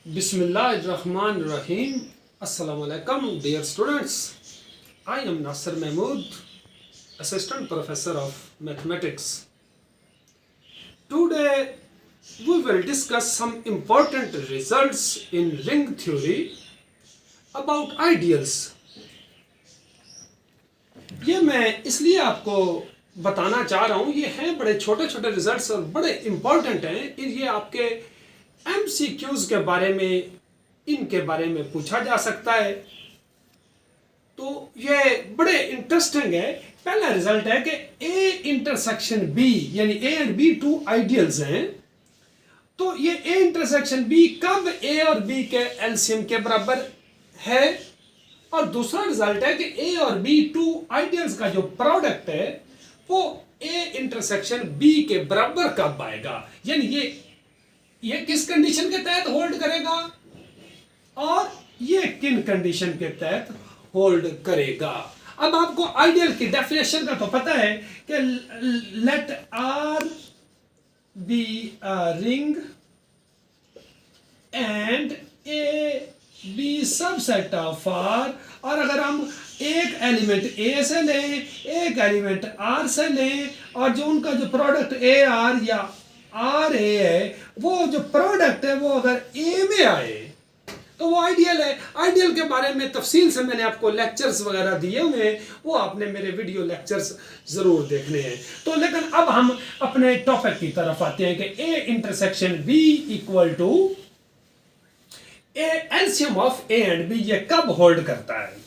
Bismillahirrahmanirrahim. Assalamu alaikum, dear students. I am Nasser Mahmood, Assistant Professor of Mathematics. Today we will discuss some important results in ring theory about ideals. ये मैं इसलिए आपको बताना चाह रहा हूँ, ये हैं बड़े छोटे छोटे रिजल्ट्स और बड़े इम्पॉर्टेंट हैं। ये आपके MCQs के बारे में, इनके बारे में पूछा जा सकता है, तो ये बड़े इंटरेस्टिंग है। पहला रिजल्ट है कि A इंटरसेक्शन B यानी A and B two ideals हैं, तो ये A इंटरसेक्शन B कब A और B के एलसीएम के बराबर है। और दूसरा रिजल्ट है कि A और B टू आइडियल्स का जो प्रोडक्ट है वो A इंटरसेक्शन B के बराबर कब आएगा, यानी ये किस कंडीशन के तहत होल्ड करेगा और ये किन कंडीशन के तहत होल्ड करेगा। अब आपको आइडियल की डेफिनेशन का तो पता है कि let R be a ring and A be subset of R, और अगर हम एक एलिमेंट A से लें, एक एलिमेंट R से लें, और जो उनका जो प्रोडक्ट AR या RA है, वो जो प्रोडक्ट है वो अगर A में आए तो वो आइडियल है। आइडियल के बारे में तफसील से मैंने आपको लेक्चर्स वगैरह दिए हुए हैं, वो आपने मेरे वीडियो लेक्चर्स जरूर देखने हैं। तो लेकिन अब हम अपने टॉपिक की तरफ आते हैं कि A intersection B equal to LCM of A and B ये कब होल्ड करता है।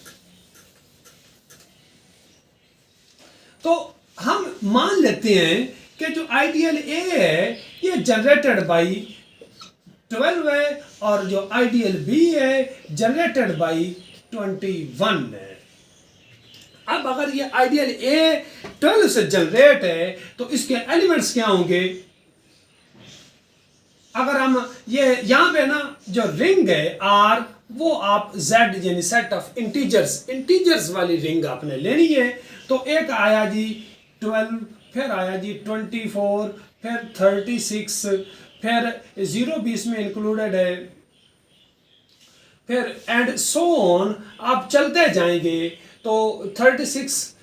तो हम मान लेते हैं कि जो आइडियल A है ये जनरेटेड बाई 12 है और जो आइडियल B है जनरेटेड बाई 21 है। अब अगर ये आइडियल A 12 से जनरेट है तो इसके एलिमेंट्स क्या होंगे। अगर हम ये यहां पे ना जो रिंग है R, वो आप Z यानी सेट ऑफ इंटीजर्स वाली रिंग आपने लेनी है। तो एक आया जी 12, फिर आया जी 24, फिर 36, फिर 0 बीच में इंक्लूडेड है, फिर एंड सो ऑन आप चलते जाएंगे। तो 36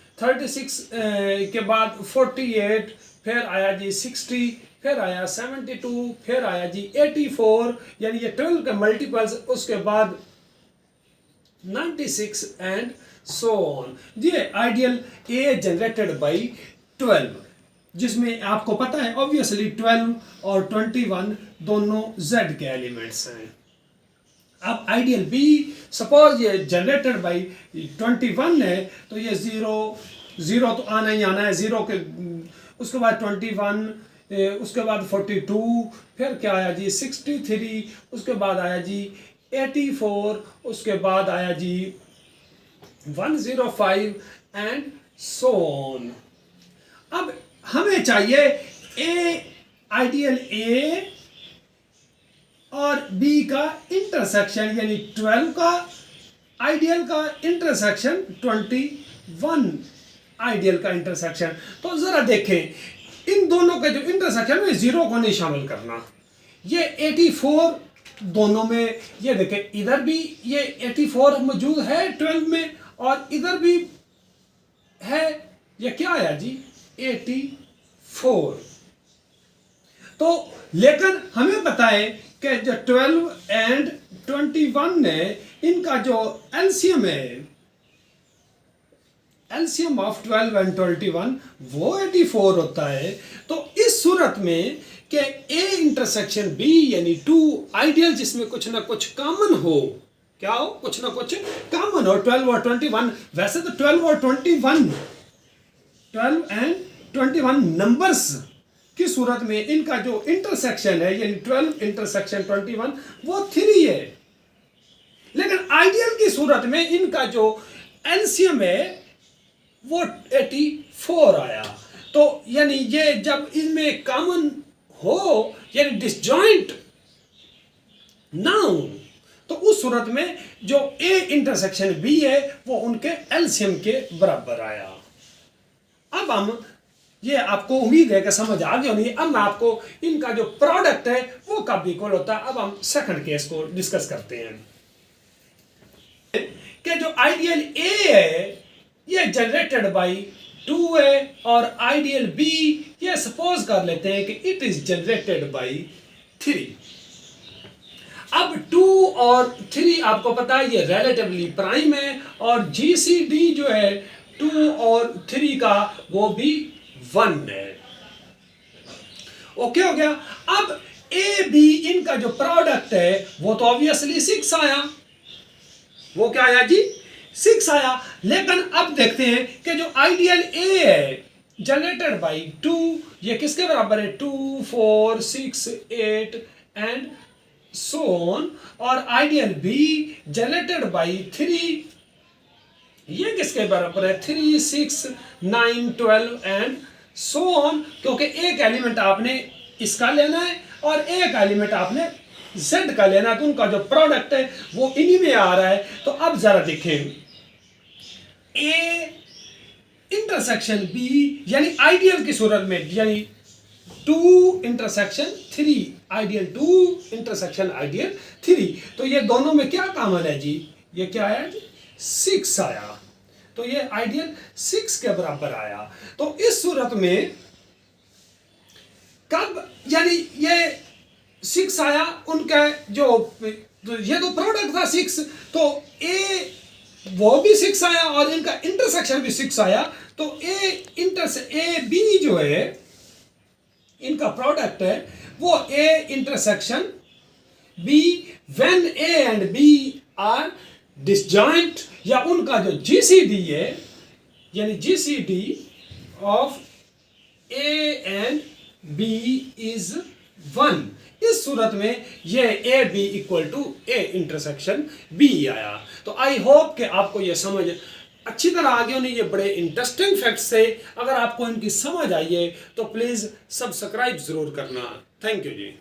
के बाद 48, फिर आया जी 60, फिर आया 72, फिर आया जी 84, यानी ये 12 के मल्टीपल्स, उसके बाद 96 एंड सो ऑन। ये आइडियल A जनरेटेड बाई 12, जिसमें आपको पता है ऑब्वियसली 12 और 21 दोनों Z के एलिमेंट्स हैं। अब आइडियल B सपोज ये जनरेटेड बाई 21 है, तो ये 0 तो आना ही आना है, 0 के उसके बाद 21, उसके बाद 42, फिर क्या आया जी 63, उसके बाद आया जी 84, उसके बाद आया जी 105 एंड सो ऑन। अब हमें चाहिए आइडियल A और B का इंटरसेक्शन, यानी 12 का आइडियल का इंटरसेक्शन, 21 आइडियल का इंटरसेक्शन। तो जरा देखें इन दोनों के जो इंटरसेक्शन में 0 को नहीं शामिल करना। ये 84 दोनों में, ये देखें इधर भी ये 84 मौजूद है 12 में और इधर भी है, ये क्या आया जी 84। तो लेकिन हमें पता है कि जो 12 एंड 21 है, इनका जो एलसीएम है, एलसीएम ऑफ 12 एंड 21 वो 84 होता है। तो इस सूरत में कि A इंटरसेक्शन B यानी 2 आइडियल जिसमें कुछ ना कुछ कॉमन हो, क्या हो, कुछ ना कुछ कॉमन हो, 12 और 21। वैसे तो 12 और 21, 12 एंड 21 नंबर्स की सूरत में इनका जो इंटरसेक्शन है यानी 12 इंटरसेक्शन 21 वो 3 है, लेकिन आइडियल की सूरत में इनका जो एलसीएम है वो 84 आया। तो यानी ये जब इनमें कॉमन हो यानी डिसजॉइंट ना हो, तो उस सूरत में जो A इंटरसेक्शन B है वो उनके एलसीएम के बराबर आया। अब हम ये आपको उम्मीद है कि समझ आ गई होगी। अब मैं आपको इनका जो प्रोडक्ट है वो कब इक्वल होता है, अब हम सेकंड केस को डिस्कस करते हैं कि जो आइडियल ए है ये जनरेटेड बाय 2 है और आइडियल बी ये सपोज कर लेते हैं कि इट इज जनरेटेड बाय 3। अब 2 और 3 आपको पता है ये रिलेटिवली प्राइम है और जीसीडी जो है 2 और 3 का वो भी 1 है। ओके हो गया। अब ए बी इनका जो प्रोडक्ट है वो तो ऑब्वियसली 6 आया। वो क्या आया जी? 6 आया। लेकिन अब देखते हैं कि जो आइडियल ए है जनरेटेड बाय 2 ये किसके बराबर है? 2 4 6 8 एंड सो ऑन। और आइडियल बी जनरेटेड बाय 3 ये किसके बराबर है? 3 6 9 12 एंड सो ऑन। क्योंकि एक एलिमेंट आपने इसका लेना है और एक एलिमेंट आपने z का लेना है, तो उनका जो प्रोडक्ट है वो इन्हीं में आ रहा है। तो अब जरा देखें, ए इंटरसेक्शन बी यानी आइडियल की सूरत में, यानी 2 इंटरसेक्शन 3, आइडियल 2 इंटरसेक्शन आइडियल 3, तो ये दोनों में क्या कॉमन है जी? ये क्या आया जी? 6 आया। तो ये आइडियल 6 के बराबर आया। तो इस सूरत में कब, यानी ये 6 आया उनका जो ये तो प्रोडक्ट था 6, तो ए वो भी 6 आया और इनका इंटरसेक्शन भी 6 आया। तो ए बी जो है इनका प्रोडक्ट है वो A intersection B when A and B are disjoint, या उनका जो जीसीडी है यानी GCD of A and B is 1। इस सूरत में ये A B equal to A intersection B आया। तो आई होप कि आपको ये समझ अच्छी तरह आगे होने, ये बड़े इंटरेस्टिंग फैक्ट्स थे। अगर आपको इनकी समझ आई है तो प्लीज़ सब्सक्राइब ज़रूर करना। Thank you ji.